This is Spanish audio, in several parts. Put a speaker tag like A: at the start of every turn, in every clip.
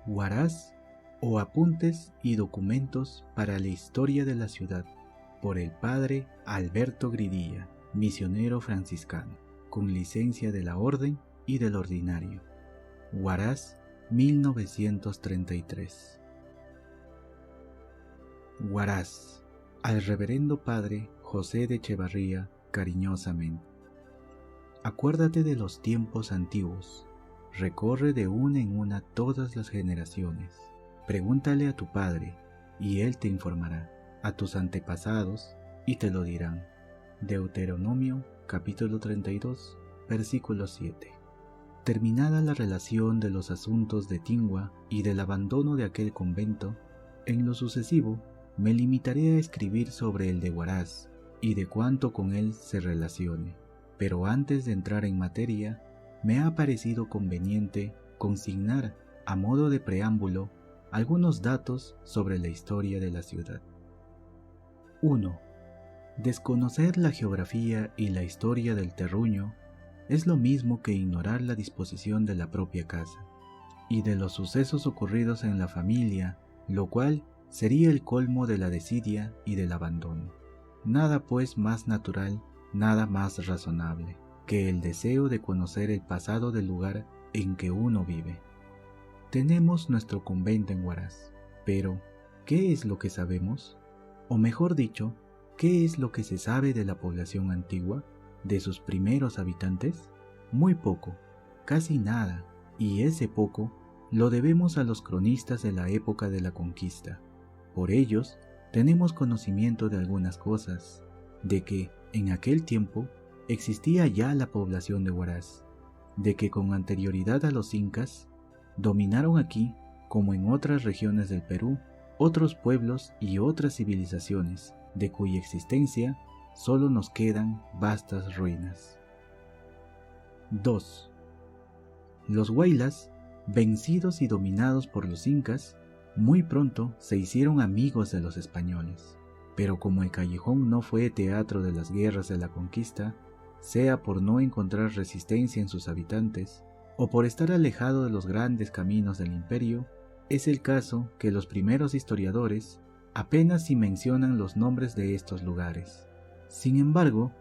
A: Huaraz o Apuntes y Documentos para la Historia de la Ciudad, por el padre Alberto Gridilla, misionero franciscano, con licencia de la Orden y del Ordinario. Huaraz, 1933. Huaraz, al Reverendo Padre José de Echevarría, cariñosamente. Acuérdate de los tiempos antiguos, recorre de una en una todas las generaciones, pregúntale a tu padre, y él te informará, a tus antepasados, y te lo dirán. Deuteronomio, capítulo 32, versículo 7. Terminada la relación de los asuntos de Tingua y del abandono de aquel convento, en lo sucesivo me limitaré a escribir sobre el de Huaraz y de cuanto con él se relacione, pero antes de entrar en materia, me ha parecido conveniente consignar, a modo de preámbulo, algunos datos sobre la historia de la ciudad. 1. Desconocer la geografía y la historia del terruño es lo mismo que ignorar la disposición de la propia casa y de los sucesos ocurridos en la familia, lo cual sería el colmo de la desidia y del abandono. Nada pues más natural, nada más razonable que el deseo de conocer el pasado del lugar en que uno vive. Tenemos nuestro convento en Huaraz, pero ¿qué es lo que sabemos? O mejor dicho, ¿qué es lo que se sabe de la población antigua, de sus primeros habitantes? Muy poco, casi nada, y ese poco lo debemos a los cronistas de la época de la conquista. Por ellos tenemos conocimiento de algunas cosas, de que en aquel tiempo existía ya la población de Huaraz, de que con anterioridad a los incas dominaron aquí, como en otras regiones del Perú, otros pueblos y otras civilizaciones, de cuya existencia solo nos quedan vastas ruinas. 2. Los huaylas, vencidos y dominados por los incas, muy pronto se hicieron amigos de los españoles, pero como el callejón no fue teatro de las guerras de la conquista, sea por no encontrar resistencia en sus habitantes, o por estar alejado de los grandes caminos del imperio, es el caso que los primeros historiadores apenas si mencionan los nombres de estos lugares. Sin embargo,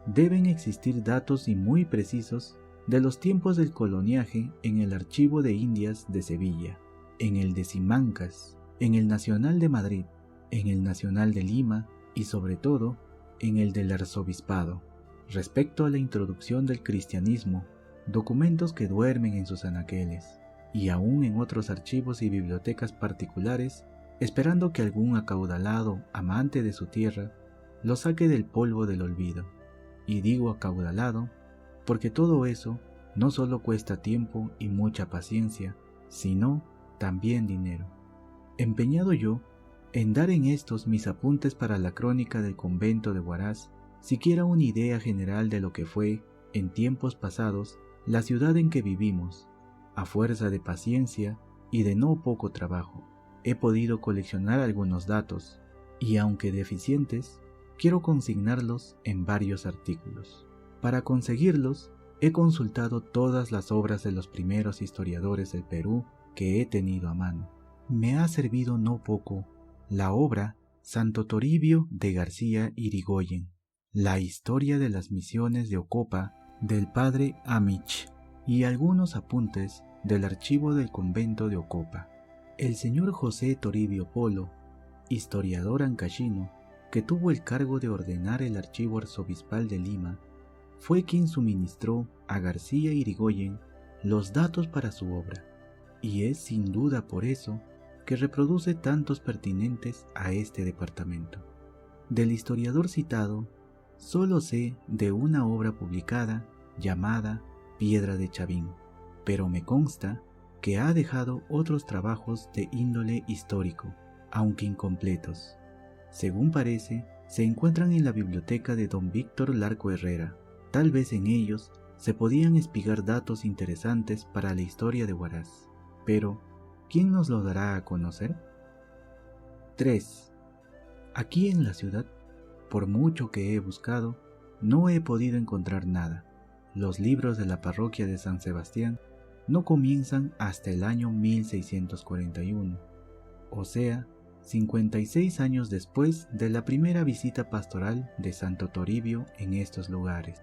A: deben existir datos y muy precisos de los tiempos del coloniaje en el Archivo de Indias de Sevilla, en el de Simancas, en el Nacional de Madrid, en el Nacional de Lima y sobre todo en el del Arzobispado, respecto a la introducción del cristianismo, documentos que duermen en sus anaqueles, y aún en otros archivos y bibliotecas particulares, esperando que algún acaudalado amante de su tierra lo saque del polvo del olvido. Y digo acaudalado porque todo eso no solo cuesta tiempo y mucha paciencia, sino también dinero. Empeñado yo en dar en estos mis apuntes para la crónica del convento de Huaraz siquiera una idea general de lo que fue, en tiempos pasados, la ciudad en que vivimos, a fuerza de paciencia y de no poco trabajo, he podido coleccionar algunos datos, y aunque deficientes, quiero consignarlos en varios artículos. Para conseguirlos, he consultado todas las obras de los primeros historiadores del Perú que he tenido a mano. Me ha servido no poco la obra Santo Toribio de García Irigoyen, la historia de las misiones de Ocopa del padre Amich y algunos apuntes del archivo del convento de Ocopa. El señor José Toribio Polo, historiador ancashino, que tuvo el cargo de ordenar el archivo arzobispal de Lima, fue quien suministró a García Irigoyen los datos para su obra, y es sin duda por eso que reproduce tantos pertinentes a este departamento. Del historiador citado, solo sé de una obra publicada llamada Piedra de Chavín, pero me consta que ha dejado otros trabajos de índole histórico, aunque incompletos. Según parece, se encuentran en la biblioteca de don Víctor Larco Herrera. Tal vez en ellos se podían espigar datos interesantes para la historia de Huaraz, pero ¿quién nos lo dará a conocer? 3. Aquí en la ciudad, por mucho que he buscado, no he podido encontrar nada. Los libros de la parroquia de San Sebastián no comienzan hasta el año 1641, o sea, 56 años después de la primera visita pastoral de Santo Toribio en estos lugares.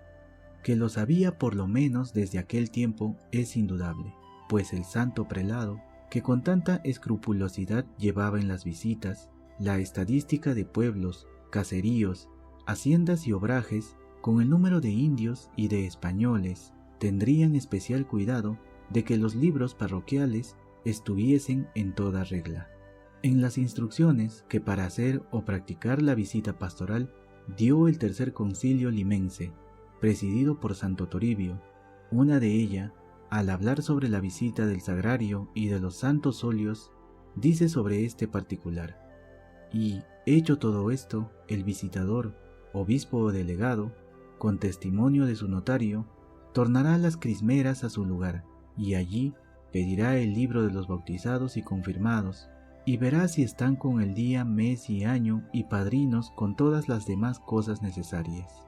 A: Que lo sabía por lo menos desde aquel tiempo es indudable, pues el santo prelado, que con tanta escrupulosidad llevaba en las visitas la estadística de pueblos, caseríos, haciendas y obrajes, con el número de indios y de españoles, tendrían especial cuidado de que los libros parroquiales estuviesen en toda regla. En las instrucciones que para hacer o practicar la visita pastoral dio el Tercer Concilio Limense, presidido por Santo Toribio, una de ellas, al hablar sobre la visita del sagrario y de los santos óleos, dice sobre este particular: y, hecho todo esto, el visitador, obispo o delegado, con testimonio de su notario, tornará las crismeras a su lugar, y allí pedirá el libro de los bautizados y confirmados, y verá si están con el día, mes y año y padrinos con todas las demás cosas necesarias,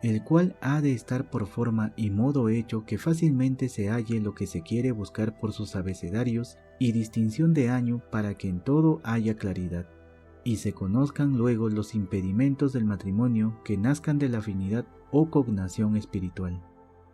A: el cual ha de estar por forma y modo hecho que fácilmente se halle lo que se quiere buscar por sus abecedarios y distinción de año, para que en todo haya claridad, y se conozcan luego los impedimentos del matrimonio que nazcan de la afinidad o cognación espiritual.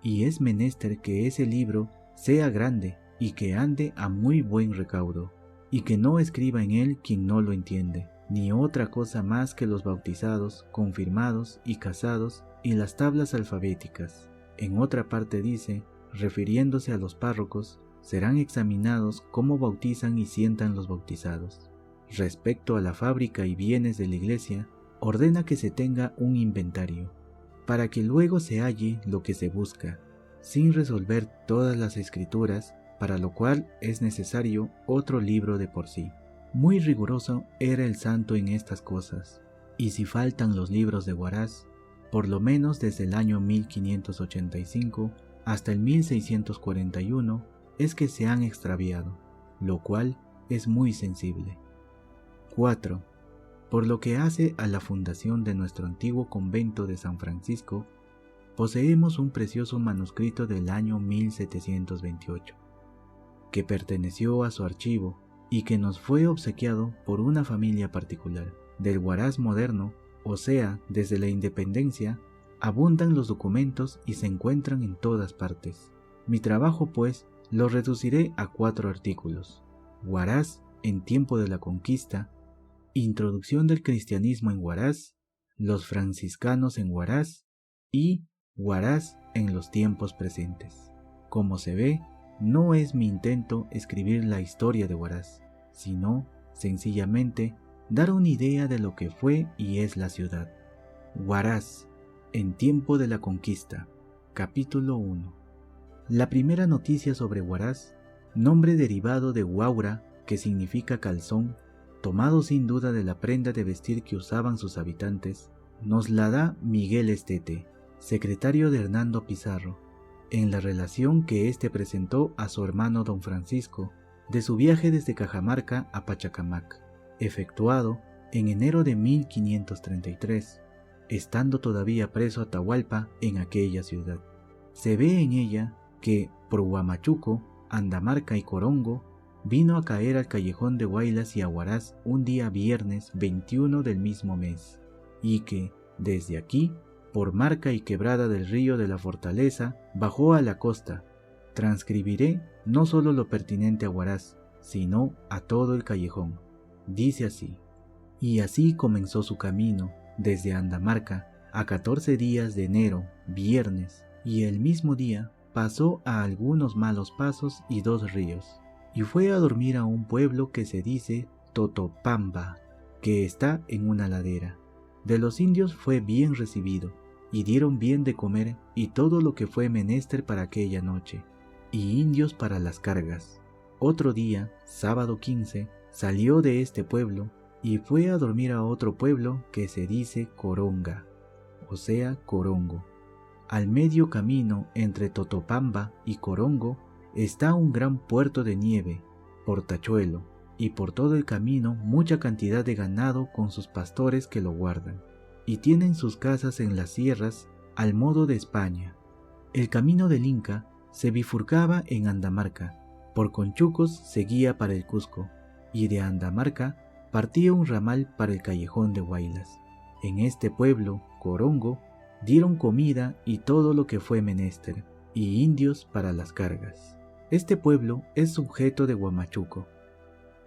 A: Y es menester que ese libro sea grande y que ande a muy buen recaudo, y que no escriba en él quien no lo entiende, ni otra cosa más que los bautizados, confirmados y casados y las tablas alfabéticas. En otra parte dice, refiriéndose a los párrocos, serán examinados cómo bautizan y sientan los bautizados. Respecto a la fábrica y bienes de la iglesia, ordena que se tenga un inventario, para que luego se halle lo que se busca, sin resolver todas las escrituras, para lo cual es necesario otro libro de por sí. Muy riguroso era el santo en estas cosas, y si faltan los libros de Huaraz, por lo menos desde el año 1585 hasta el 1641 es que se han extraviado, lo cual es muy sensible. 4. Por lo que hace a la fundación de nuestro antiguo convento de San Francisco, poseemos un precioso manuscrito del año 1728, que perteneció a su archivo y que nos fue obsequiado por una familia particular. Del Huaraz moderno, o sea, desde la independencia, abundan los documentos y se encuentran en todas partes. Mi trabajo, pues, lo reduciré a 4 artículos: Huaraz en tiempo de la conquista, Introducción del cristianismo en Huaraz, los franciscanos en Huaraz y Huaraz en los tiempos presentes. Como se ve, no es mi intento escribir la historia de Huaraz, sino, sencillamente, dar una idea de lo que fue y es la ciudad. Huaraz, en tiempo de la conquista. Capítulo 1. La primera noticia sobre Huaraz, nombre derivado de huaura, que significa calzón, tomado sin duda de la prenda de vestir que usaban sus habitantes, nos la da Miguel Estete, secretario de Hernando Pizarro, en la relación que éste presentó a su hermano don Francisco de su viaje desde Cajamarca a Pachacamac, efectuado en enero de 1533, estando todavía preso Atahualpa en aquella ciudad. Se ve en ella que por Huamachuco, Andamarca y Corongo vino a caer al callejón de Huaylas y a Huaraz un día viernes 21 del mismo mes, y que, desde aquí, por marca y quebrada del río de la Fortaleza, bajó a la costa. Transcribiré no solo lo pertinente a Huaraz, sino a todo el callejón. Dice así: y así comenzó su camino, desde Andamarca, a 14 días de enero, viernes, y el mismo día pasó a algunos malos pasos y 2 ríos, y fue a dormir a un pueblo que se dice Totopamba, que está en una ladera. De los indios fue bien recibido, y dieron bien de comer y todo lo que fue menester para aquella noche, y indios para las cargas. Otro día, sábado 15, salió de este pueblo, y fue a dormir a otro pueblo que se dice Coronga, o sea, Corongo. Al medio camino entre Totopamba y Corongo está un gran puerto de nieve, portachuelo, y por todo el camino mucha cantidad de ganado con sus pastores que lo guardan, y tienen sus casas en las sierras al modo de España. El camino del Inca se bifurcaba en Andamarca, por Conchucos seguía para el Cusco, y de Andamarca partía un ramal para el Callejón de Huaylas. En este pueblo, Corongo, dieron comida y todo lo que fue menester, y indios para las cargas. Este pueblo es sujeto de Huamachuco.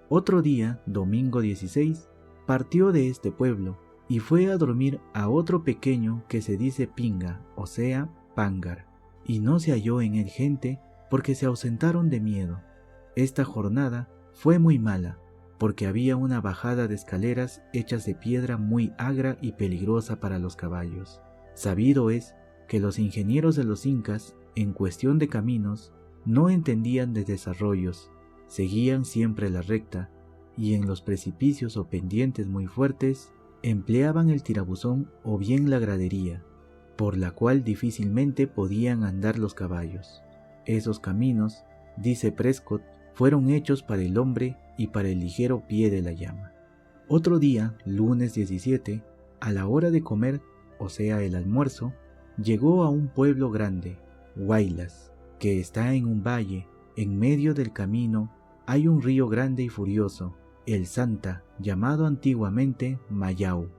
A: Otro día, domingo 16, partió de este pueblo y fue a dormir a otro pequeño que se dice Pinga, o sea, Pangar, y no se halló en él gente porque se ausentaron de miedo. Esta jornada fue muy mala, porque había una bajada de escaleras hechas de piedra muy agra y peligrosa para los caballos. Sabido es que los ingenieros de los incas, en cuestión de caminos, no entendían de desarrollos, seguían siempre la recta, y en los precipicios o pendientes muy fuertes, empleaban el tirabuzón o bien la gradería, por la cual difícilmente podían andar los caballos. Esos caminos, dice Prescott, fueron hechos para el hombre y para el ligero pie de la llama. Otro día, lunes 17, a la hora de comer, o sea el almuerzo, llegó a un pueblo grande, Huaylas, que está en un valle. En medio del camino hay un río grande y furioso, el Santa, llamado antiguamente Mayau.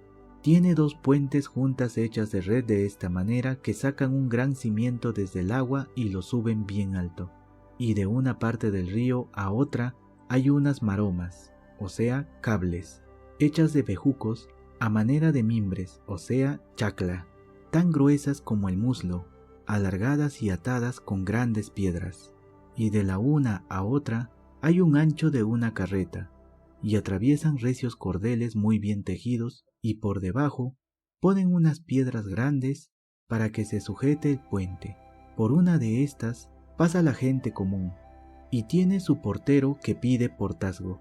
A: Tiene dos puentes juntas hechas de red de esta manera que sacan un gran cimiento desde el agua y lo suben bien alto. Y de una parte del río a otra hay unas maromas, o sea, cables, hechas de bejucos a manera de mimbres, o sea, chacla, tan gruesas como el muslo, alargadas y atadas con grandes piedras. Y de la una a otra hay un ancho de una carreta, y atraviesan recios cordeles muy bien tejidos, y por debajo ponen unas piedras grandes para que se sujete el puente. Por una de estas pasa la gente común, y tiene su portero que pide portazgo,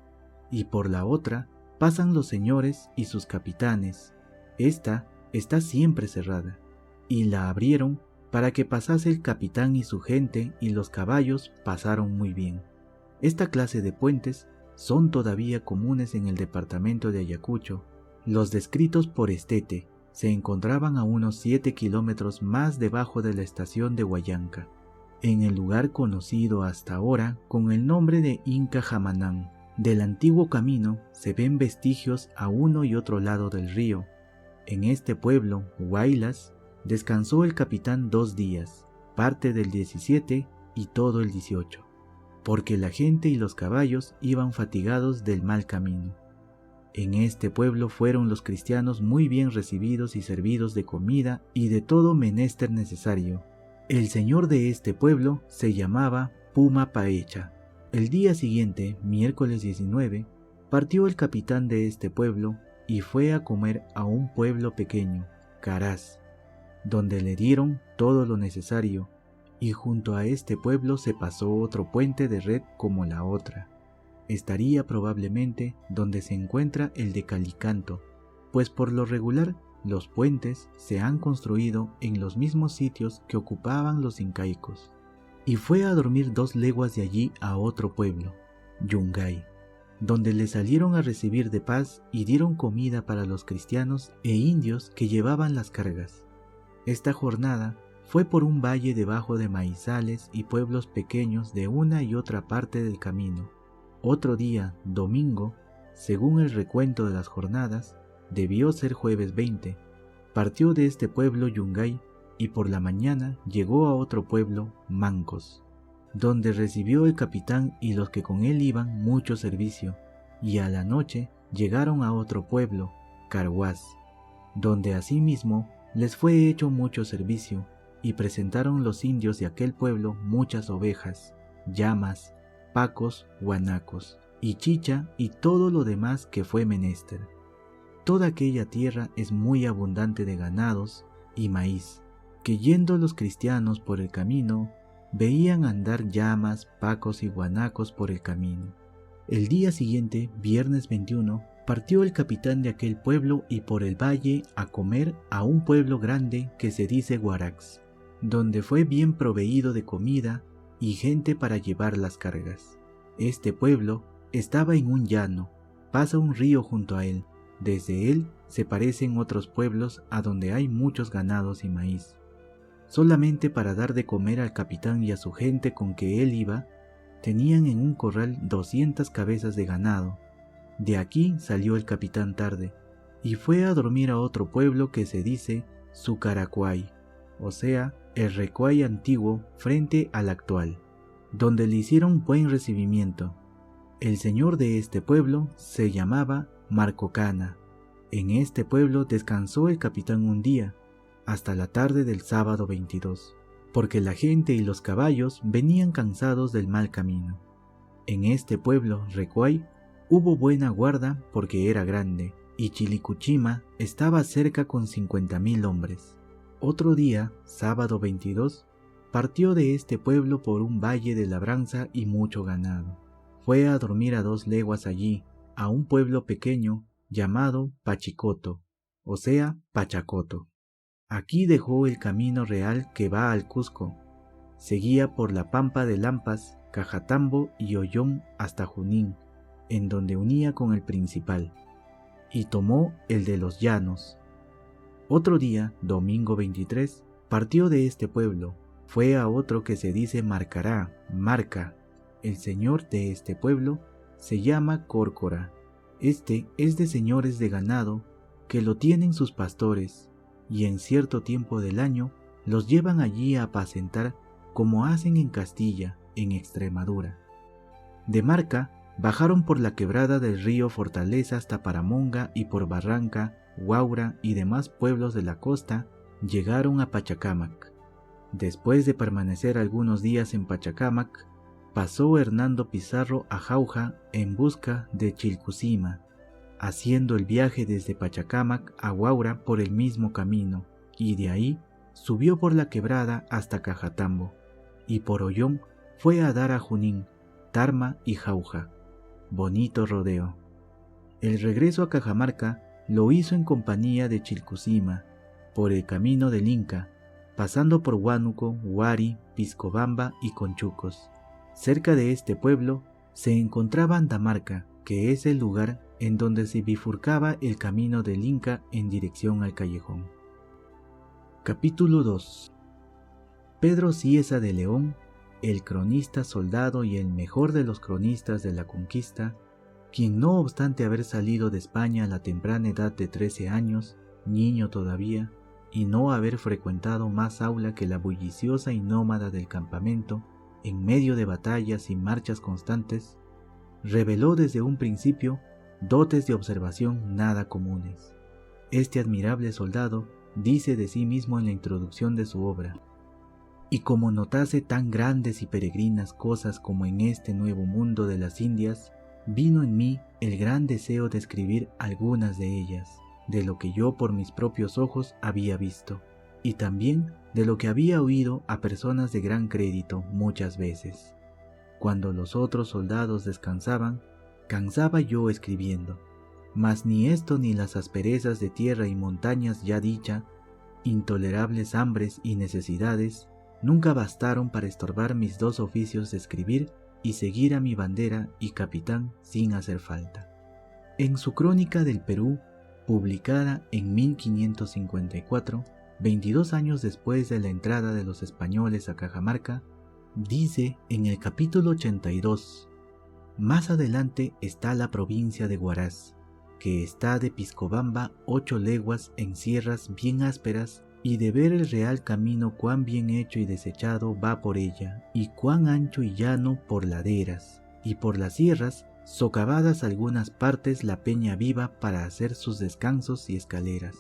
A: y por la otra pasan los señores y sus capitanes. Esta está siempre cerrada, y la abrieron para que pasase el capitán y su gente, y los caballos pasaron muy bien. Esta clase de puentes son todavía comunes en el departamento de Ayacucho. Los descritos por Estete se encontraban a unos 7 kilómetros más debajo de la estación de Huallanca, en el lugar conocido hasta ahora con el nombre de Inca Jamanán. Del antiguo camino se ven vestigios a uno y otro lado del río. En este pueblo, Huaylas, descansó el capitán 2 días, parte del 17 y todo el 18, porque la gente y los caballos iban fatigados del mal camino. En este pueblo fueron los cristianos muy bien recibidos y servidos de comida y de todo menester necesario. El señor de este pueblo se llamaba Puma Paecha. El día siguiente, miércoles 19, partió el capitán de este pueblo y fue a comer a un pueblo pequeño, Caraz, donde le dieron todo lo necesario, y junto a este pueblo se pasó otro puente de red como la otra. Estaría probablemente donde se encuentra el de Calicanto, pues por lo regular los puentes se han construido en los mismos sitios que ocupaban los incaicos. Y fue a dormir 2 leguas de allí a otro pueblo, Yungay, donde le salieron a recibir de paz y dieron comida para los cristianos e indios que llevaban las cargas. Esta jornada fue por un valle debajo de maizales y pueblos pequeños de una y otra parte del camino. Otro día, domingo, según el recuento de las jornadas, debió ser jueves 20, partió de este pueblo Yungay y por la mañana llegó a otro pueblo, Mancos, donde recibió el capitán y los que con él iban mucho servicio, y a la noche llegaron a otro pueblo, Carhuaz, donde asimismo les fue hecho mucho servicio, y presentaron los indios de aquel pueblo muchas ovejas, llamas, pacos, guanacos, y chicha y todo lo demás que fue menester. Toda aquella tierra es muy abundante de ganados y maíz, que yendo los cristianos por el camino, veían andar llamas, pacos y guanacos por el camino. El día siguiente, viernes 21, partió el capitán de aquel pueblo y por el valle a comer a un pueblo grande que se dice Guarax, donde fue bien proveído de comida y gente para llevar las cargas. Este pueblo estaba en un llano, pasa un río junto a él, desde él se parecen otros pueblos a donde hay muchos ganados y maíz. Solamente para dar de comer al capitán y a su gente con que él iba, tenían en un corral 200 cabezas de ganado. De aquí salió el capitán tarde, y fue a dormir a otro pueblo que se dice Sucaracuay, o sea, el Recuay antiguo frente al actual, donde le hicieron buen recibimiento. El señor de este pueblo se llamaba Marcocana. En este pueblo descansó el capitán un día, hasta la tarde del sábado 22, porque la gente y los caballos venían cansados del mal camino. En este pueblo, Recuay, hubo buena guarda porque era grande, y Chilicuchima estaba cerca con 50,000 hombres. Otro día, sábado 22, partió de este pueblo por un valle de labranza y mucho ganado. Fue a dormir a 2 leguas allí, a un pueblo pequeño llamado Pachicoto, o sea, Pachacoto. Aquí dejó el camino real que va al Cusco. Seguía por la pampa de Lampas, Cajatambo y Ollón hasta Junín, en donde unía con el principal, y tomó el de los Llanos. Otro día, domingo 23, partió de este pueblo, fue a otro que se dice Marcará, Marca. El señor de este pueblo se llama Córcora. Este es de señores de ganado que lo tienen sus pastores, y en cierto tiempo del año los llevan allí a apacentar como hacen en Castilla, en Extremadura. De Marca bajaron por la quebrada del río Fortaleza hasta Paramonga y por Barranca, Huaura y demás pueblos de la costa llegaron a Pachacámac. Después de permanecer algunos días en Pachacámac, pasó Hernando Pizarro a Jauja en busca de Chilcucima, haciendo el viaje desde Pachacámac a Huaura por el mismo camino, y de ahí subió por la quebrada hasta Cajatambo, y por Ollón fue a dar a Junín, Tarma y Jauja. Bonito rodeo. El regreso a Cajamarca lo hizo en compañía de Chilcucima, por el camino del Inca, pasando por Huánuco, Huari, Piscobamba y Conchucos. Cerca de este pueblo se encontraba Andamarca, que es el lugar en donde se bifurcaba el camino del Inca en dirección al Callejón. Capítulo 2. Pedro Cieza de León, el cronista soldado y el mejor de los cronistas de la conquista, quien no obstante haber salido de España a la temprana edad de 13 años, niño todavía, y no haber frecuentado más aula que la bulliciosa y nómada del campamento, en medio de batallas y marchas constantes, reveló desde un principio dotes de observación nada comunes. Este admirable soldado dice de sí mismo en la introducción de su obra: y como notase tan grandes y peregrinas cosas como en este nuevo mundo de las Indias, vino en mí el gran deseo de escribir algunas de ellas, de lo que yo por mis propios ojos había visto, y también de lo que había oído a personas de gran crédito muchas veces. Cuando los otros soldados descansaban, cansaba yo escribiendo, mas ni esto ni las asperezas de tierra y montañas ya dicha, intolerables hambres y necesidades, nunca bastaron para estorbar mis 2 oficios de escribir y seguir a mi bandera y capitán sin hacer falta. En su Crónica del Perú, publicada en 1554, 22 años después de la entrada de los españoles a Cajamarca, dice en el capítulo 82: más adelante está la provincia de Huaraz, que está de Piscobamba 8 leguas en sierras bien ásperas, y de ver el real camino cuán bien hecho y desechado va por ella, y cuán ancho y llano por laderas, y por las sierras socavadas algunas partes la peña viva para hacer sus descansos y escaleras.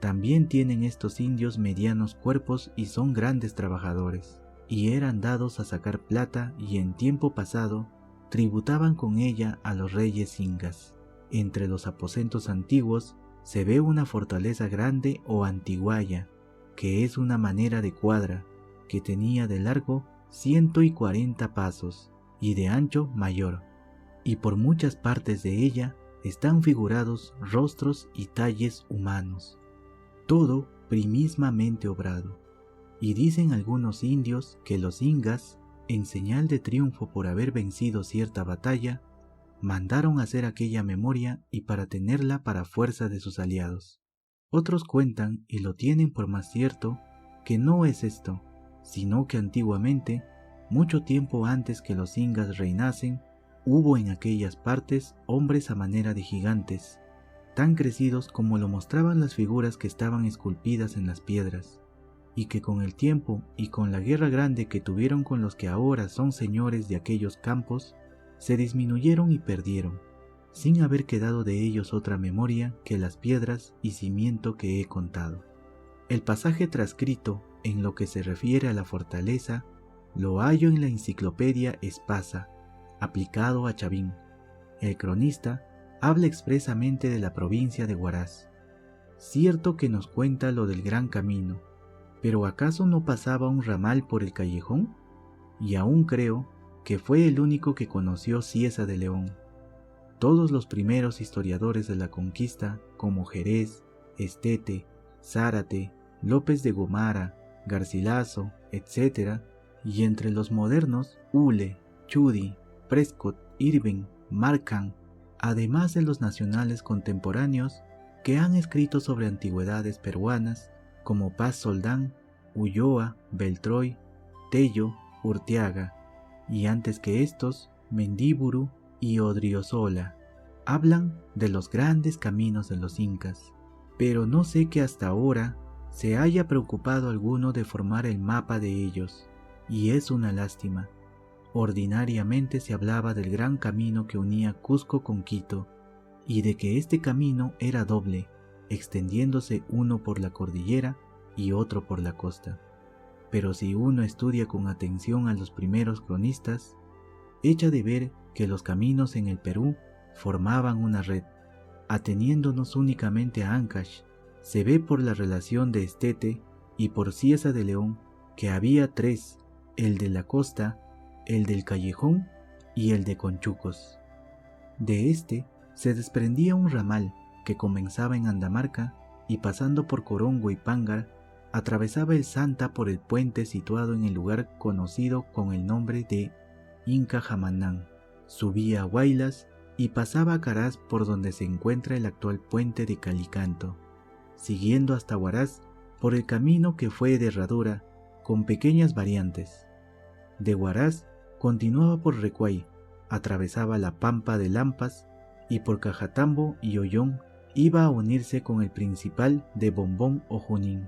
A: También tienen estos indios medianos cuerpos y son grandes trabajadores, y eran dados a sacar plata y en tiempo pasado tributaban con ella a los reyes incas. Entre los aposentos antiguos se ve una fortaleza grande o antiguaya, que es una manera de cuadra, que tenía de largo 140 pasos y de ancho mayor, y por muchas partes de ella están figurados rostros y talles humanos, todo primismamente obrado. Y dicen algunos indios que los incas, en señal de triunfo por haber vencido cierta batalla, mandaron hacer aquella memoria y para tenerla para fuerza de sus aliados. Otros cuentan, y lo tienen por más cierto, que no es esto, sino que antiguamente, mucho tiempo antes que los incas reinasen, hubo en aquellas partes hombres a manera de gigantes, tan crecidos como lo mostraban las figuras que estaban esculpidas en las piedras, y que con el tiempo y con la guerra grande que tuvieron con los que ahora son señores de aquellos campos, se disminuyeron y perdieron, sin haber quedado de ellos otra memoria que las piedras y cimiento que he contado. El pasaje transcrito en lo que se refiere a la fortaleza lo hallo en la enciclopedia Espasa, aplicado a Chavín. El cronista habla expresamente de la provincia de Huaraz. Cierto que nos cuenta lo del gran camino, pero ¿acaso no pasaba un ramal por el callejón? Y aún creo que fue el único que conoció Cieza de León. Todos los primeros historiadores de la conquista, como Jerez, Estete, Zárate, López de Gomara, Garcilaso, etc., y entre los modernos, Hule, Chudi, Prescott, Irving, Markham, además de los nacionales contemporáneos que han escrito sobre antigüedades peruanas, como Paz Soldán, Ulloa, Beltroy, Tello, Urteaga, y antes que estos, Mendíburu y Odriozola, hablan de los grandes caminos de los incas, pero no sé que hasta ahora se haya preocupado alguno de formar el mapa de ellos, y es una lástima. Ordinariamente se hablaba del gran camino que unía Cusco con Quito, y de que este camino era doble, extendiéndose uno por la cordillera y otro por la costa. Pero si uno estudia con atención a los primeros cronistas, echa de ver que los caminos en el Perú formaban una red. Ateniéndonos únicamente a Ancash, se ve por la relación de Estete y por Cieza de León que había tres: el de la costa, el del callejón y el de Conchucos. De este se desprendía un ramal que comenzaba en Andamarca y pasando por Corongo y Pángar, atravesaba el Santa por el puente situado en el lugar conocido con el nombre de Inca Jamanán, subía a Huaylas y pasaba a Caraz por donde se encuentra el actual puente de Calicanto, siguiendo hasta Huaraz por el camino que fue de herradura con pequeñas variantes. De Huaraz continuaba por Recuay, atravesaba la Pampa de Lampas y por Cajatambo y Ollón iba a unirse con el principal de Bombón o Junín.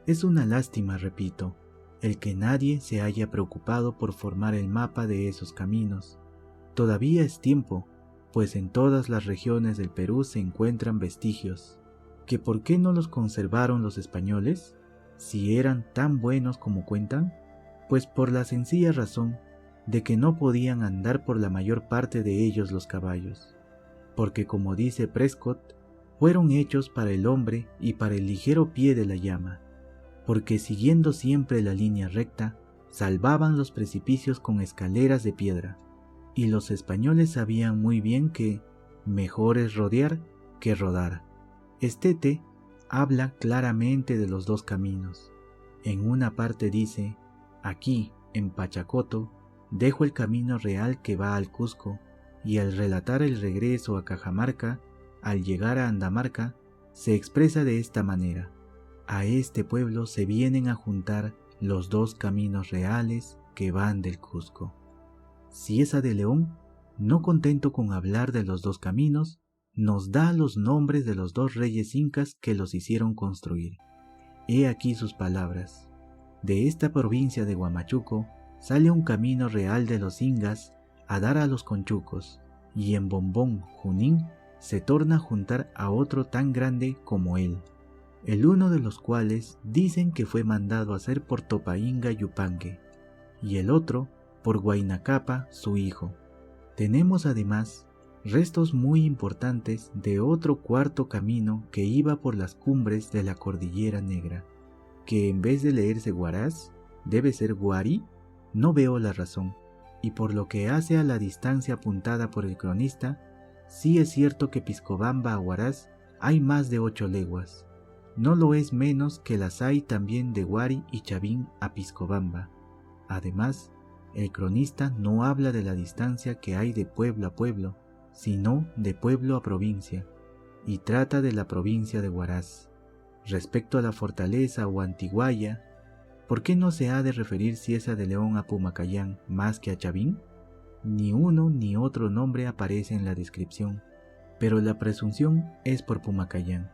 A: Es una lástima, repito, el que nadie se haya preocupado por formar el mapa de esos caminos. Todavía es tiempo, pues en todas las regiones del Perú se encuentran vestigios. ¿Que por qué no los conservaron los españoles, si eran tan buenos como cuentan? Pues por la sencilla razón de que no podían andar por la mayor parte de ellos los caballos, porque como dice Prescott, fueron hechos para el hombre y para el ligero pie de la llama, porque siguiendo siempre la línea recta, salvaban los precipicios con escaleras de piedra, y los españoles sabían muy bien que mejor es rodear que rodar. Estete habla claramente de los dos caminos. En una parte dice: aquí, en Pachacoto, dejo el camino real que va al Cusco, y al relatar el regreso a Cajamarca, al llegar a Andamarca, se expresa de esta manera: a este pueblo se vienen a juntar los dos caminos reales que van del Cusco. Cieza de León, no contento con hablar de los dos caminos, nos da los nombres de los dos reyes incas que los hicieron construir. He aquí sus palabras: de esta provincia de Huamachuco sale un camino real de los incas a dar a los conchucos, y en Bombón, Junín, se torna a juntar a otro tan grande como él, el uno de los cuales dicen que fue mandado hacer por Topainga Yupanque, y el otro por Huaynacapa su hijo. Tenemos además restos muy importantes de otro cuarto camino que iba por las cumbres de la Cordillera Negra, que en vez de leerse Huaraz, debe ser Guari. No veo la razón, y por lo que hace a la distancia apuntada por el cronista, sí es cierto que Piscobamba a Huaraz hay más de 8 leguas. No lo es menos que las hay también de Guari y Chavín a Piscobamba. Además, el cronista no habla de la distancia que hay de pueblo a pueblo, sino de pueblo a provincia, y trata de la provincia de Huaraz. Respecto a la fortaleza o antiguaya, ¿Por qué no se ha de referir Cieza de León a Pumacayán más que a Chavín? Ni uno ni otro nombre aparece en la descripción, pero la presunción es por Pumacayán,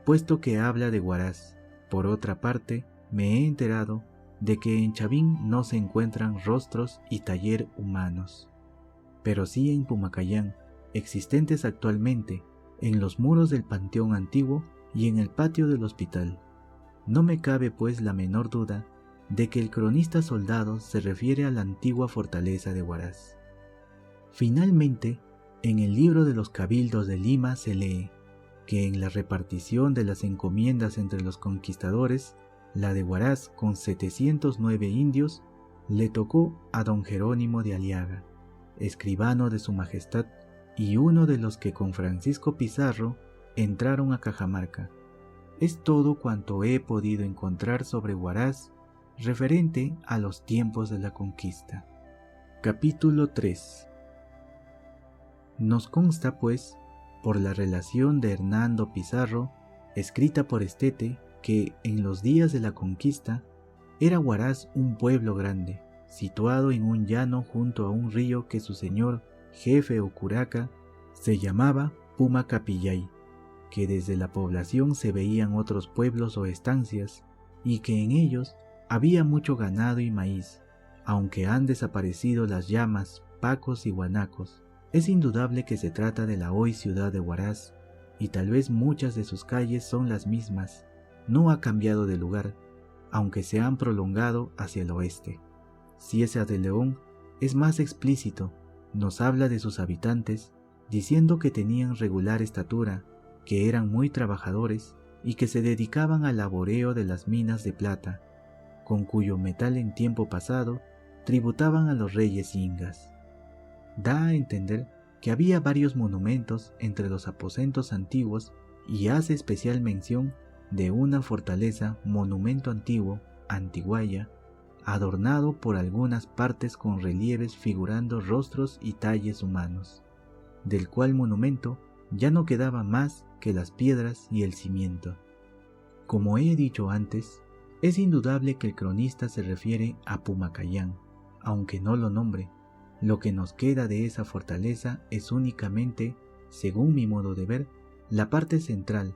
A: puesto que habla de Huaraz. Por otra parte, me he enterado de que en Chavín no se encuentran rostros y taller humanos, pero sí en Pumacayán, existentes actualmente en los muros del panteón antiguo y en el patio del hospital. No me cabe pues la menor duda de que el cronista soldado se refiere a la antigua fortaleza de Huaraz. Finalmente, en el libro de los cabildos de Lima se lee que en la repartición de las encomiendas entre los conquistadores, la de Huaraz con 709 indios le tocó a don Jerónimo de Aliaga, escribano de su majestad y uno de los que con Francisco Pizarro entraron a Cajamarca. Es todo cuanto he podido encontrar sobre Huaraz referente a los tiempos de la conquista. Capítulo 3. Nos consta, pues, por la relación de Hernando Pizarro, escrita por Estete, que en los días de la conquista era Huaraz un pueblo grande, situado en un llano junto a un río que su señor, jefe o curaca, se llamaba Pumacapillay, que desde la población se veían otros pueblos o estancias, y que en ellos había mucho ganado y maíz, aunque han desaparecido las llamas, pacos y guanacos. Es indudable que se trata de la hoy ciudad de Huaraz, y tal vez muchas de sus calles son las mismas. No ha cambiado de lugar, aunque se han prolongado hacia el oeste. Cieza de León es más explícito, nos habla de sus habitantes, diciendo que tenían regular estatura, que eran muy trabajadores y que se dedicaban al laboreo de las minas de plata, con cuyo metal en tiempo pasado tributaban a los reyes ingas. Da a entender que había varios monumentos entre los aposentos antiguos y hace especial mención de una fortaleza, monumento antiguo, Antiguaya, adornado por algunas partes con relieves figurando rostros y talles humanos, del cual monumento ya no quedaba más que las piedras y el cimiento. Como he dicho antes, es indudable que el cronista se refiere a Pumacayán, aunque no lo nombre. Lo que nos queda de esa fortaleza es únicamente, según mi modo de ver, la parte central,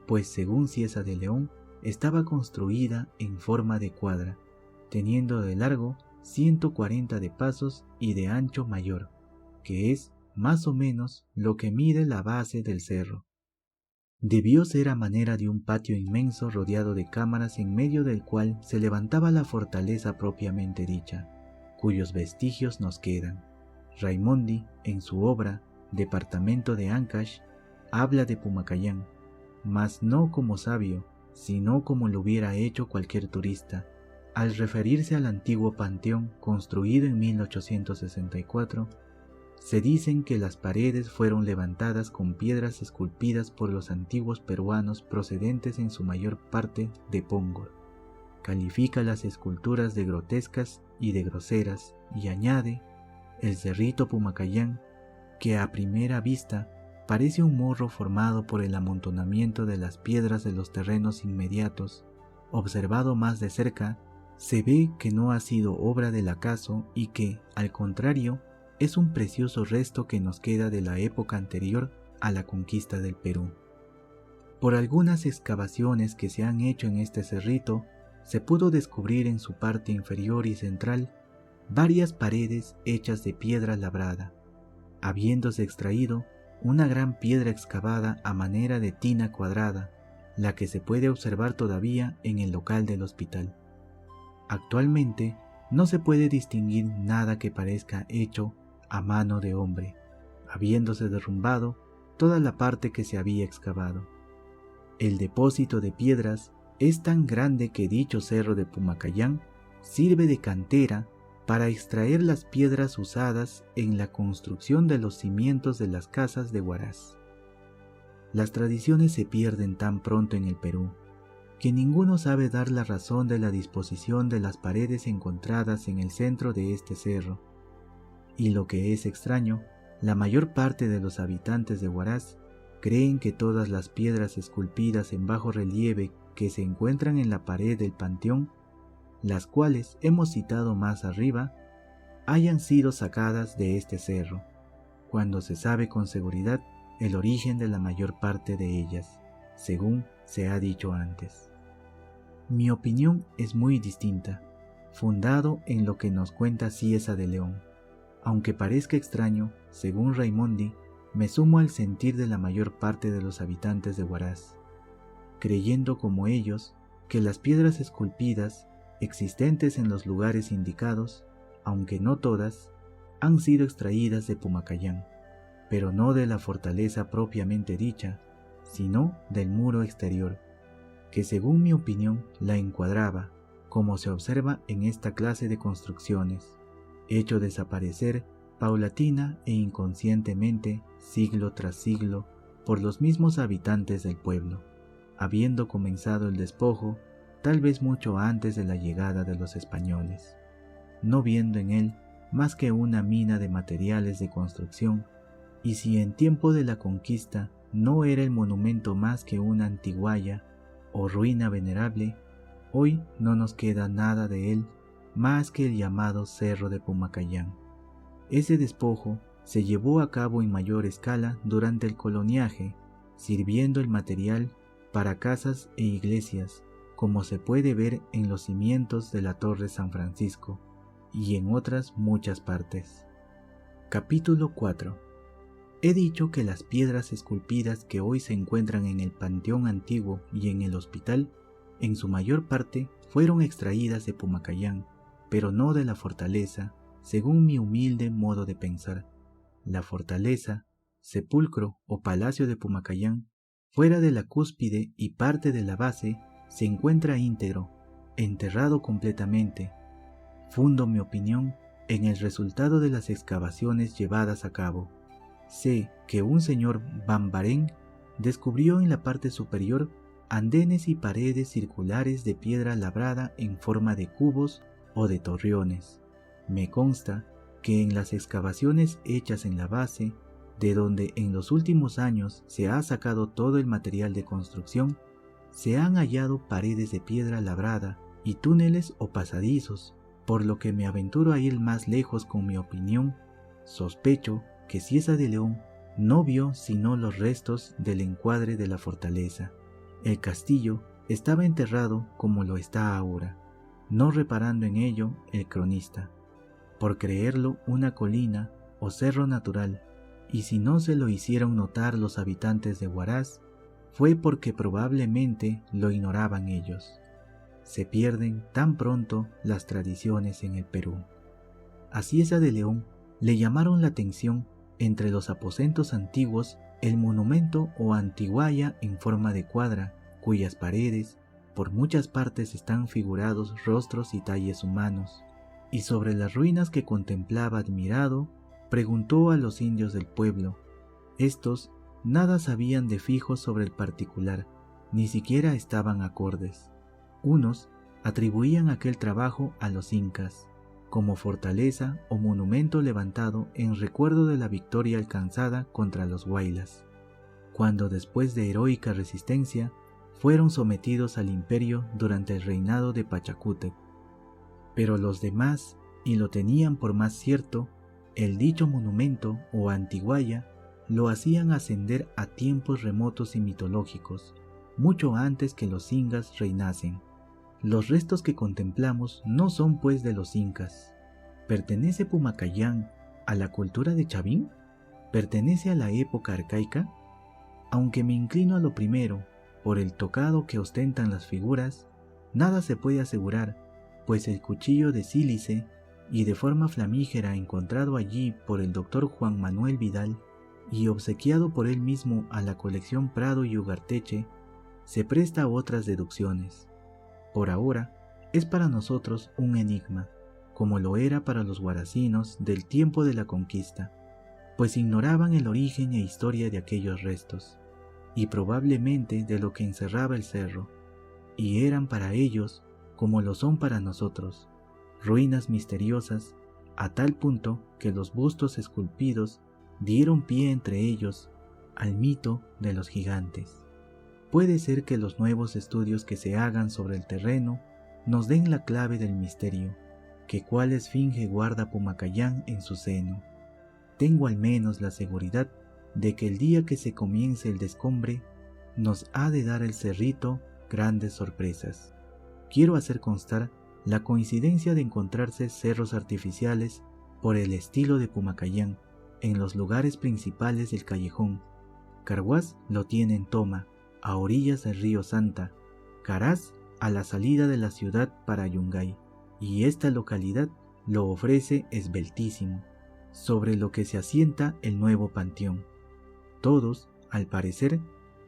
A: pues según Cieza de León, estaba construida en forma de cuadra, teniendo de largo 140 de pasos y de ancho mayor, que es más o menos lo que mide la base del cerro. Debió ser a manera de un patio inmenso rodeado de cámaras en medio del cual se levantaba la fortaleza propiamente dicha, cuyos vestigios nos quedan. Raimondi, en su obra Departamento de Ancash, habla de Pumacayán, mas no como sabio, sino como lo hubiera hecho cualquier turista, al referirse al antiguo panteón construido en 1864. Se dicen que las paredes fueron levantadas con piedras esculpidas por los antiguos peruanos procedentes en su mayor parte de Póngor. Califica las esculturas de grotescas y de groseras y añade, el cerrito Pumacayán, que a primera vista parece un morro formado por el amontonamiento de las piedras de los terrenos inmediatos, observado más de cerca, se ve que no ha sido obra del acaso y que, al contrario, es un precioso resto que nos queda de la época anterior a la conquista del Perú. Por algunas excavaciones que se han hecho en este cerrito, se pudo descubrir en su parte inferior y central varias paredes hechas de piedra labrada, habiéndose extraído una gran piedra excavada a manera de tina cuadrada, la que se puede observar todavía en el local del hospital. Actualmente no se puede distinguir nada que parezca hecho a mano de hombre, habiéndose derrumbado toda la parte que se había excavado. El depósito de piedras es tan grande que dicho cerro de Pumacayán sirve de cantera para extraer las piedras usadas en la construcción de los cimientos de las casas de Huaraz. Las tradiciones se pierden tan pronto en el Perú, que ninguno sabe dar la razón de la disposición de las paredes encontradas en el centro de este cerro, y lo que es extraño, la mayor parte de los habitantes de Huaraz creen que todas las piedras esculpidas en bajo relieve que se encuentran en la pared del panteón las cuales hemos citado más arriba, hayan sido sacadas de este cerro, cuando se sabe con seguridad el origen de la mayor parte de ellas, según se ha dicho antes. Mi opinión es muy distinta, fundado en lo que nos cuenta Cieza de León. Aunque parezca extraño, según Raimondi, me sumo al sentir de la mayor parte de los habitantes de Huaraz, creyendo como ellos que las piedras esculpidas existentes en los lugares indicados, aunque no todas, han sido extraídas de Pumacayán, pero no de la fortaleza propiamente dicha, sino del muro exterior, que según mi opinión la encuadraba, como se observa en esta clase de construcciones, hecho desaparecer paulatina e inconscientemente siglo tras siglo por los mismos habitantes del pueblo, habiendo comenzado el despojo tal vez mucho antes de la llegada de los españoles, no viendo en él más que una mina de materiales de construcción, y si en tiempo de la conquista no era el monumento más que una antiguaya o ruina venerable, hoy no nos queda nada de él más que el llamado Cerro de Pumacayán. Ese despojo se llevó a cabo en mayor escala durante el coloniaje, sirviendo el material para casas e iglesias, como se puede ver en los cimientos de la Torre San Francisco y en otras muchas partes. Capítulo 4. He dicho que las piedras esculpidas que hoy se encuentran en el Panteón Antiguo y en el hospital, en su mayor parte fueron extraídas de Pumacayán, pero no de la fortaleza, según mi humilde modo de pensar. La fortaleza, sepulcro o palacio de Pumacayán, fuera de la cúspide y parte de la base, se encuentra íntegro, enterrado completamente. Fundo mi opinión en el resultado de las excavaciones llevadas a cabo. Sé que un señor Bambarén descubrió en la parte superior andenes y paredes circulares de piedra labrada en forma de cubos o de torreones. Me consta que en las excavaciones hechas en la base, de donde en los últimos años se ha sacado todo el material de construcción, se han hallado paredes de piedra labrada y túneles o pasadizos, por lo que me aventuro a ir más lejos con mi opinión. Sospecho que Cieza de León no vio sino los restos del encuadre de la fortaleza. El castillo estaba enterrado como lo está ahora, no reparando en ello el cronista, por creerlo una colina o cerro natural, y si no se lo hicieron notar los habitantes de Huaraz, fue porque probablemente lo ignoraban ellos. Se pierden tan pronto las tradiciones en el Perú. A Cieza de León le llamaron la atención entre los aposentos antiguos el monumento o antiguaya en forma de cuadra, cuyas paredes por muchas partes están figurados rostros y talles humanos, y sobre las ruinas que contemplaba admirado, preguntó a los indios del pueblo. Estos nada sabían de fijo sobre el particular, ni siquiera estaban acordes. Unos atribuían aquel trabajo a los incas, como fortaleza o monumento levantado en recuerdo de la victoria alcanzada contra los huaylas, cuando después de heroica resistencia fueron sometidos al imperio durante el reinado de Pachacútec. Pero los demás, y lo tenían por más cierto, el dicho monumento o antiguaya lo hacían ascender a tiempos remotos y mitológicos, mucho antes que los incas reinasen. Los restos que contemplamos no son pues de los incas. ¿Pertenece Pumacayán a la cultura de Chavín? ¿Pertenece a la época arcaica? Aunque me inclino a lo primero, por el tocado que ostentan las figuras, nada se puede asegurar, pues el cuchillo de sílice y de forma flamígera encontrado allí por el doctor Juan Manuel Vidal y obsequiado por él mismo a la colección Prado y Ugarteche, se presta a otras deducciones. Por ahora, es para nosotros un enigma, como lo era para los huaracinos del tiempo de la conquista, pues ignoraban el origen e historia de aquellos restos, y probablemente de lo que encerraba el cerro, y eran para ellos, como lo son para nosotros, ruinas misteriosas, a tal punto que los bustos esculpidos dieron pie entre ellos al mito de los gigantes. Puede ser que los nuevos estudios que se hagan sobre el terreno nos den la clave del misterio, que cuál esfinge guarda Pumacayán en su seno. Tengo al menos la seguridad de que el día que se comience el descombre, nos ha de dar el cerrito grandes sorpresas. Quiero hacer constar la coincidencia de encontrarse cerros artificiales por el estilo de Pumacayán en los lugares principales del callejón. Carhuaz lo tiene en Toma, a orillas del río Santa, Caraz a la salida de la ciudad para Yungay, y esta localidad lo ofrece esbeltísimo, sobre lo que se asienta el nuevo panteón. Todos, al parecer,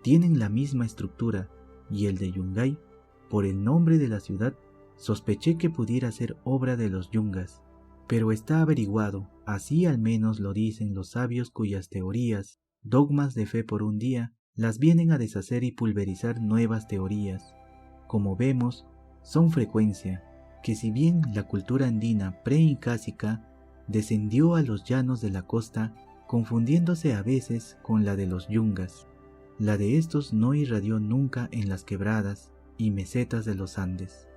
A: tienen la misma estructura, y el de Yungay, por el nombre de la ciudad, sospeché que pudiera ser obra de los yungas, pero está averiguado, así al menos lo dicen los sabios cuyas teorías, dogmas de fe por un día, las vienen a deshacer y pulverizar nuevas teorías. Como vemos, son frecuencia, que si bien la cultura andina preincásica descendió a los llanos de la costa, confundiéndose a veces con la de los yungas, la de estos no irradió nunca en las quebradas y mesetas de los Andes.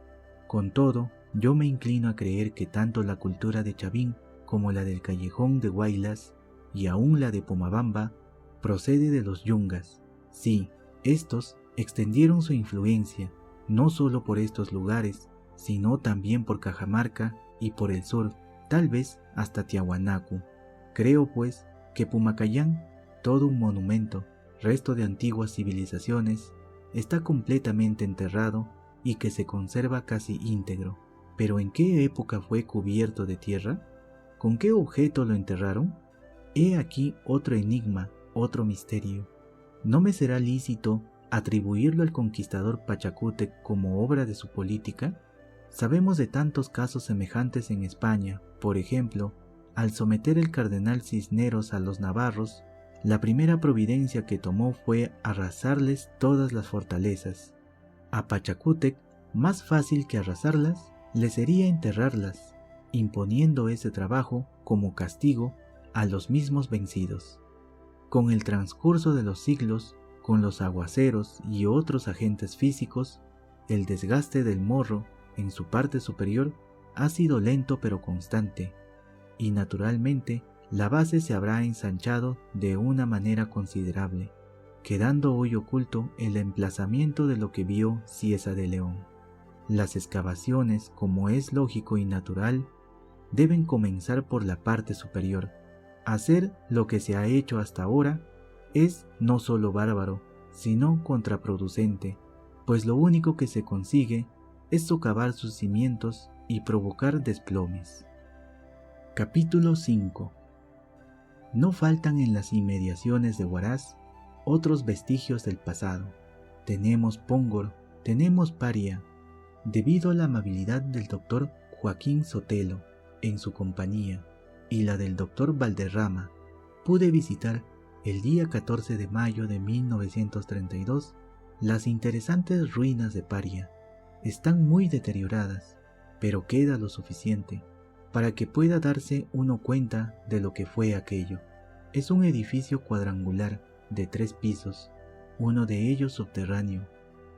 A: Con todo, yo me inclino a creer que tanto la cultura de Chavín como la del callejón de Huaylas y aún la de Pomabamba procede de los yungas. Sí, estos extendieron su influencia no solo por estos lugares, sino también por Cajamarca y por el sur, tal vez hasta Tiahuanacu. Creo pues que Pumacayán, todo un monumento, resto de antiguas civilizaciones, está completamente enterrado y que se conserva casi íntegro. ¿Pero en qué época fue cubierto de tierra? ¿Con qué objeto lo enterraron? He aquí otro enigma, otro misterio. ¿No me será lícito atribuirlo al conquistador Pachacútec como obra de su política? Sabemos de tantos casos semejantes en España. Por ejemplo, al someter el cardenal Cisneros a los navarros, la primera providencia que tomó fue arrasarles todas las fortalezas. A Pachacútec, más fácil que arrasarlas, le sería enterrarlas, imponiendo ese trabajo como castigo a los mismos vencidos. Con el transcurso de los siglos, con los aguaceros y otros agentes físicos, el desgaste del morro en su parte superior ha sido lento pero constante, y naturalmente la base se habrá ensanchado de una manera considerable, quedando hoy oculto el emplazamiento de lo que vio Cieza de León. Las excavaciones, como es lógico y natural, deben comenzar por la parte superior. Hacer lo que se ha hecho hasta ahora es no solo bárbaro, sino contraproducente, pues lo único que se consigue es socavar sus cimientos y provocar desplomes. Capítulo 5. No faltan en las inmediaciones de Huaraz otros vestigios del pasado. Tenemos Póngor, tenemos Paria. Debido a la amabilidad del doctor Joaquín Sotelo en su compañía y la del doctor Valderrama, pude visitar el día 14 de mayo de 1932 las interesantes ruinas de Paria. Están muy deterioradas, pero queda lo suficiente para que pueda darse uno cuenta de lo que fue aquello. Es un edificio cuadrangular de 3 pisos, uno de ellos subterráneo.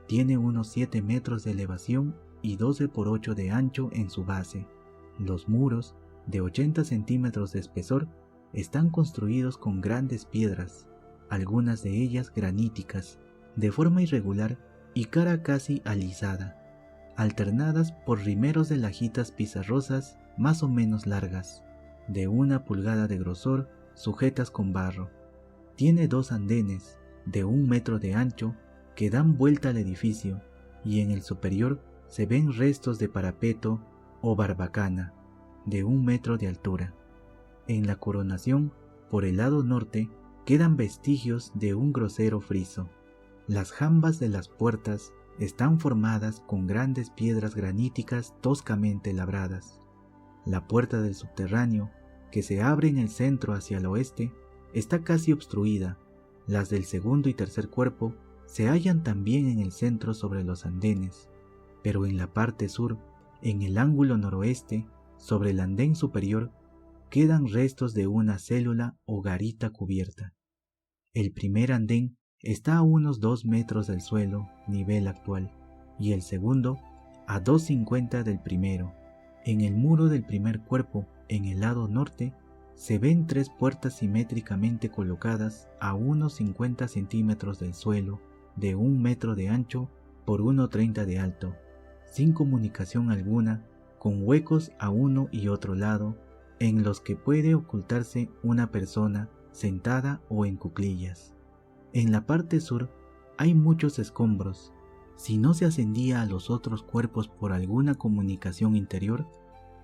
A: Tiene unos 7 metros de elevación y 12 por 8 de ancho en su base. Los muros, de 80 centímetros de espesor, están construidos con grandes piedras, algunas de ellas graníticas, de forma irregular y cara casi alisada, alternadas por rimeros de lajitas pizarrosas más o menos largas, de 1 pulgada de grosor, sujetas con barro. Tiene 2 andenes, de 1 metro de ancho, que dan vuelta al edificio, y en el superior se ven restos de parapeto o barbacana, de 1 metro de altura. En la coronación, por el lado norte, quedan vestigios de un grosero friso. Las jambas de las puertas están formadas con grandes piedras graníticas toscamente labradas. La puerta del subterráneo, que se abre en el centro hacia el oeste, está casi obstruida. Las del segundo y tercer cuerpo se hallan también en el centro sobre los andenes, pero en la parte sur, en el ángulo noroeste, sobre el andén superior, quedan restos de una célula o garita cubierta. El primer andén está a unos 2 metros del suelo, nivel actual, y el segundo a 2,50 del primero. En el muro del primer cuerpo, en el lado norte, se ven 3 puertas simétricamente colocadas a unos 50 centímetros del suelo, de 1 metro de ancho por 1,30 de alto, sin comunicación alguna, con huecos a uno y otro lado, en los que puede ocultarse una persona sentada o en cuclillas. En la parte sur hay muchos escombros. Si no se ascendía a los otros cuerpos por alguna comunicación interior,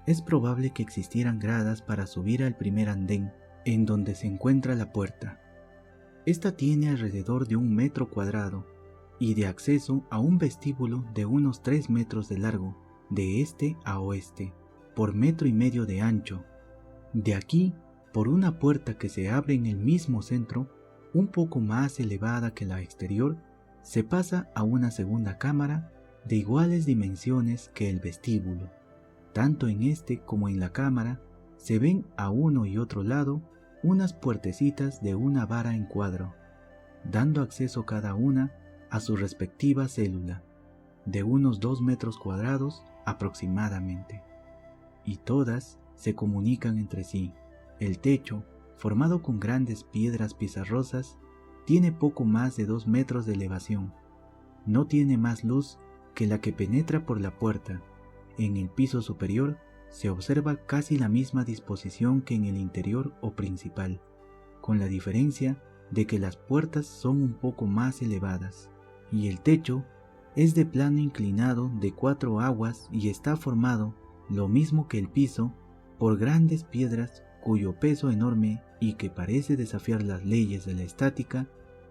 A: es probable que existieran gradas para subir al primer andén, en donde se encuentra la puerta. Esta tiene alrededor de 1 metro cuadrado y de acceso a un vestíbulo de unos 3 metros de largo, de este a oeste, por 1,5 metros de ancho. De aquí, por una puerta que se abre en el mismo centro, un poco más elevada que la exterior, se pasa a una segunda cámara de iguales dimensiones que el vestíbulo. Tanto en este como en la cámara se ven a uno y otro lado unas puertecitas de una vara en cuadro, dando acceso cada una a su respectiva célula, de unos 2 metros cuadrados aproximadamente, y todas se comunican entre sí. El techo, formado con grandes piedras pizarrosas, tiene poco más de 2 metros de elevación. No tiene más luz que la que penetra por la puerta. En el piso superior se observa casi la misma disposición que en el interior o principal, con la diferencia de que las puertas son un poco más elevadas, y el techo es de plano inclinado de 4 aguas y está formado, lo mismo que el piso, por grandes piedras cuyo peso enorme y que parece desafiar las leyes de la estática,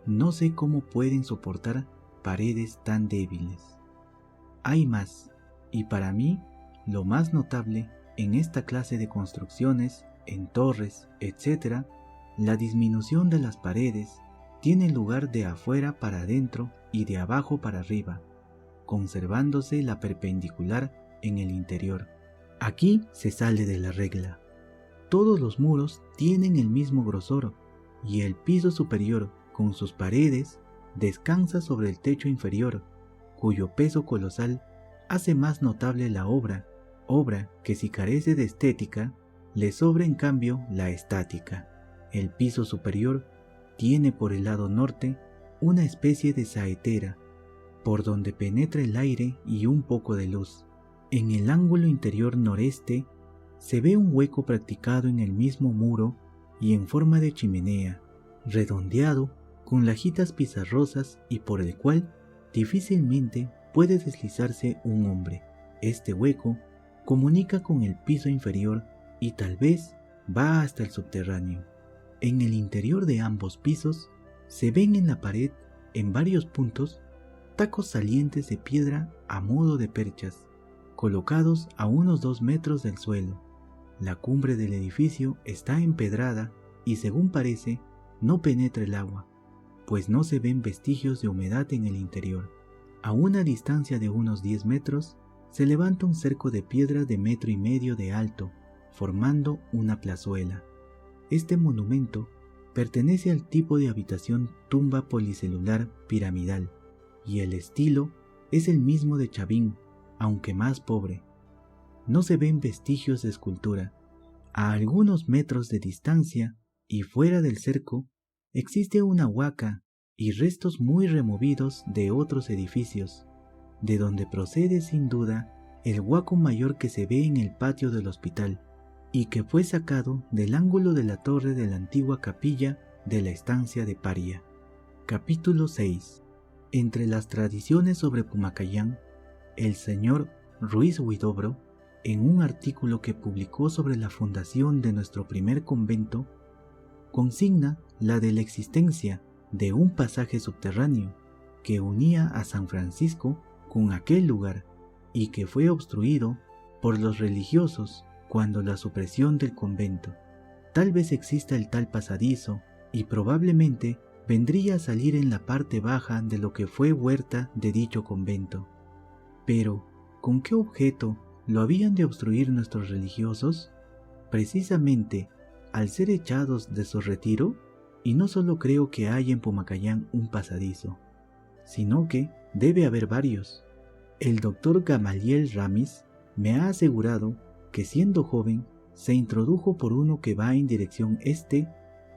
A: no sé cómo pueden soportar paredes tan débiles. Hay más, y para mí lo más notable en esta clase de construcciones, en torres, etc., la disminución de las paredes tiene lugar de afuera para adentro y de abajo para arriba, conservándose la perpendicular en el interior. Aquí se sale de la regla. Todos los muros tienen el mismo grosor y el piso superior con sus paredes descansa sobre el techo inferior, cuyo peso colosal hace más notable la obra que si carece de estética, le sobra en cambio la estática. El piso superior tiene por el lado norte una especie de saetera, por donde penetra el aire y un poco de luz. En el ángulo interior noreste se ve un hueco practicado en el mismo muro y en forma de chimenea, redondeado con lajitas pizarrosas y por el cual difícilmente puede deslizarse un hombre. Este hueco comunica con el piso inferior y tal vez va hasta el subterráneo. En el interior de ambos pisos se ven en la pared, en varios puntos, tacos salientes de piedra a modo de perchas, colocados a unos 2 metros del suelo. La cumbre del edificio está empedrada y, según parece, no penetra el agua, pues no se ven vestigios de humedad en el interior. A una distancia de unos 10 metros se levanta un cerco de piedra de 1,5 metros de alto, formando una plazuela. Este monumento pertenece al tipo de habitación tumba policelular piramidal, y el estilo es el mismo de Chavín, aunque más pobre. No se ven vestigios de escultura. A algunos metros de distancia y fuera del cerco existe una huaca y restos muy removidos de otros edificios, de donde procede sin duda el huaco mayor que se ve en el patio del hospital y que fue sacado del ángulo de la torre de la antigua capilla de la estancia de Paria. Capítulo 6. Entre las tradiciones sobre Pumacayán, el señor Ruiz Huidobro, en un artículo que publicó sobre la fundación de nuestro primer convento, consigna la de la existencia de un pasaje subterráneo que unía a San Francisco con aquel lugar y que fue obstruido por los religiosos cuando la supresión del convento. Tal vez exista el tal pasadizo y probablemente vendría a salir en la parte baja de lo que fue huerta de dicho convento. Pero, ¿con qué objeto lo habían de obstruir nuestros religiosos? Precisamente al ser echados de su retiro, y no solo creo que haya en Pumacayán un pasadizo, sino que debe haber varios. El doctor Gamaliel Ramis me ha asegurado que siendo joven se introdujo por uno que va en dirección este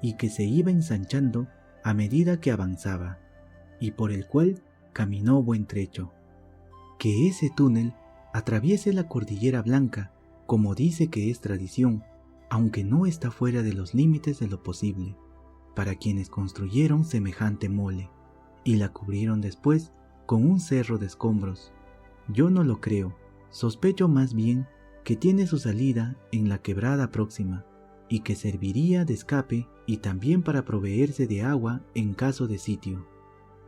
A: y que se iba ensanchando a medida que avanzaba, y por el cual caminó buen trecho. Que ese túnel atraviese la Cordillera Blanca, como dice que es tradición, aunque no está fuera de los límites de lo posible, para quienes construyeron semejante mole, y la cubrieron después con un cerro de escombros. Yo no lo creo, sospecho más bien que tiene su salida en la quebrada próxima, y que serviría de escape y también para proveerse de agua en caso de sitio.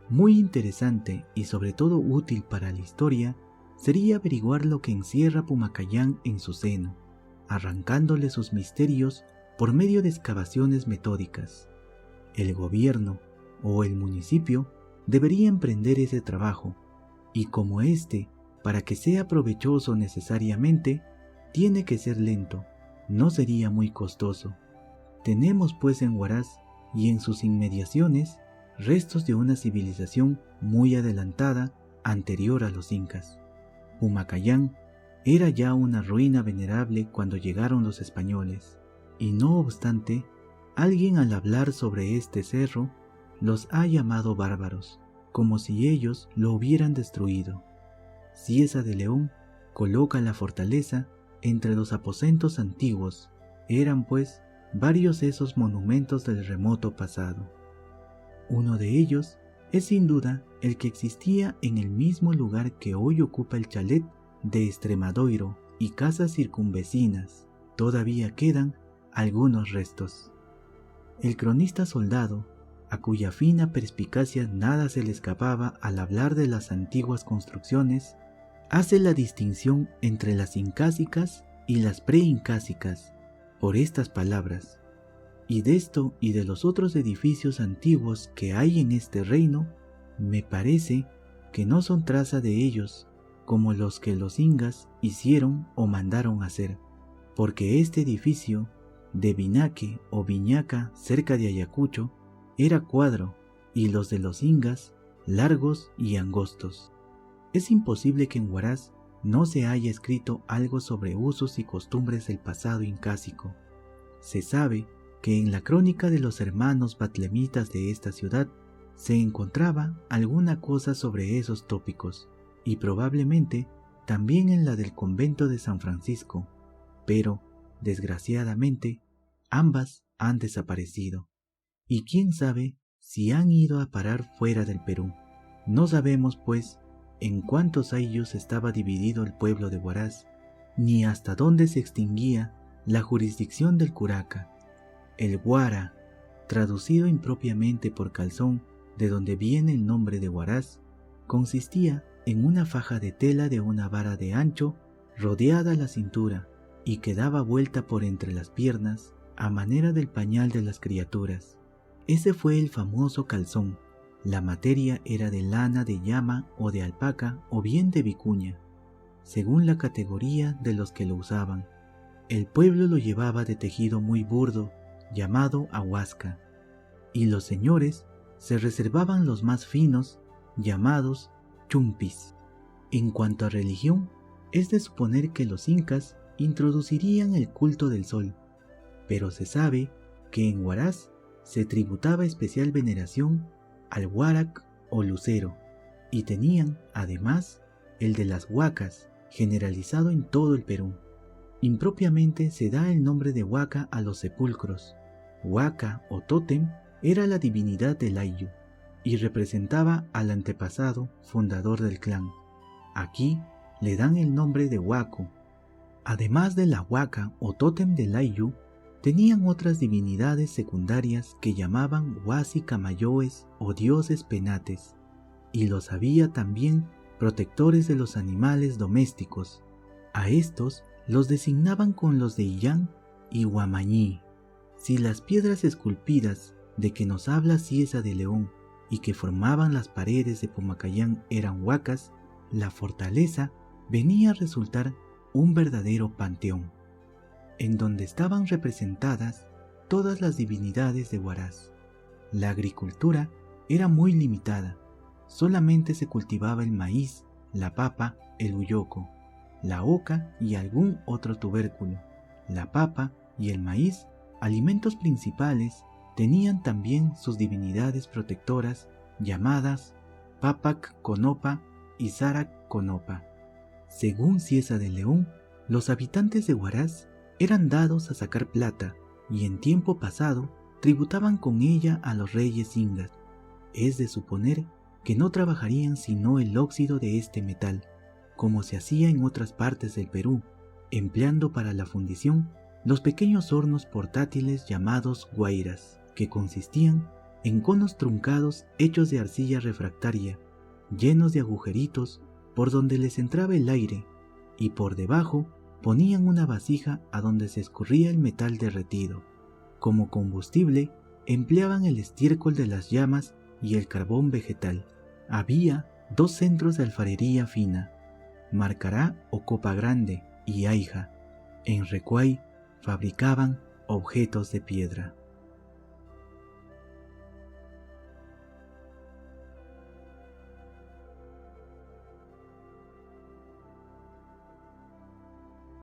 A: Muy interesante y sobre todo útil para la historia sería averiguar lo que encierra Pumacayán en su seno, arrancándole sus misterios por medio de excavaciones metódicas. El gobierno o el municipio debería emprender ese trabajo, y como éste, para que sea provechoso necesariamente, tiene que ser lento, no sería muy costoso. Tenemos pues en Huaraz y en sus inmediaciones restos de una civilización muy adelantada anterior a los incas. Pumacayán era ya una ruina venerable cuando llegaron los españoles, y no obstante, alguien al hablar sobre este cerro los ha llamado bárbaros, como si ellos lo hubieran destruido. Cieza de León coloca la fortaleza entre los aposentos antiguos. Eran pues varios esos monumentos del remoto pasado. Uno de ellos es sin duda el que existía en el mismo lugar que hoy ocupa el chalet de Extremadoiro y casas circunvecinas. Todavía quedan algunos restos. El cronista Soldado, a cuya fina perspicacia nada se le escapaba al hablar de las antiguas construcciones, hace la distinción entre las incásicas y las preincásicas por estas palabras: y de esto y de los otros edificios antiguos que hay en este reino, me parece que no son traza de ellos como los que los incas hicieron o mandaron hacer, porque este edificio de Vinaque o Viñaca cerca de Ayacucho era cuadro, y los de los incas largos y angostos. Es imposible que en Huaraz no se haya escrito algo sobre usos y costumbres del pasado incásico. Se sabe que en la crónica de los hermanos batlemitas de esta ciudad se encontraba alguna cosa sobre esos tópicos, y probablemente también en la del convento de San Francisco, pero, desgraciadamente, ambas han desaparecido, y quién sabe si han ido a parar fuera del Perú. No sabemos, pues, en cuántos ayllus estaba dividido el pueblo de Huaraz, ni hasta dónde se extinguía la jurisdicción del curaca. El Huara, traducido impropiamente por calzón, de donde viene el nombre de Huaraz, consistía en una faja de tela de una vara de ancho rodeada a la cintura y que daba vuelta por entre las piernas a manera del pañal de las criaturas. Ese fue el famoso calzón. La materia era de lana de llama o de alpaca o bien de vicuña, según la categoría de los que lo usaban. El pueblo lo llevaba de tejido muy burdo, llamado ahuasca, y los señores se reservaban los más finos, llamados chumpis. En cuanto a religión, es de suponer que los incas introducirían el culto del sol, pero se sabe que en Huaraz se tributaba especial veneración al huarac o lucero, y tenían, además, el de las huacas, generalizado en todo el Perú. Impropiamente se da el nombre de huaca a los sepulcros. Huaca o tótem era la divinidad del ayllu, y representaba al antepasado fundador del clan. Aquí le dan el nombre de huaco. Además de la huaca o tótem del ayllu, tenían otras divinidades secundarias que llamaban huasi camayoes o dioses penates, y los había también protectores de los animales domésticos. A estos los designaban con los de Illán y Huamañí. Si las piedras esculpidas de que nos habla Cieza de León y que formaban las paredes de Pumacayán eran huacas, la fortaleza venía a resultar un verdadero panteón, en donde estaban representadas todas las divinidades de Huaraz. La agricultura era muy limitada, solamente se cultivaba el maíz, la papa el huyoco, la oca y algún otro tubérculo. La papa y el maíz, alimentos principales, tenían también sus divinidades protectoras llamadas Papac Conopa y Sarac Conopa. Según Cieza de León, los habitantes de Huaraz eran dados a sacar plata y en tiempo pasado tributaban con ella a los reyes ingas. Es de suponer que no trabajarían sino el óxido de este metal, como se hacía en otras partes del Perú, empleando para la fundición los pequeños hornos portátiles llamados guairas, que consistían en conos truncados hechos de arcilla refractaria, llenos de agujeritos por donde les entraba el aire, y por debajo ponían una vasija a donde se escurría el metal derretido. Como combustible empleaban el estiércol de las llamas y el carbón vegetal. Había 2 centros de alfarería fina, Marcará o Copa Grande y Aija. En Recuay fabricaban objetos de piedra.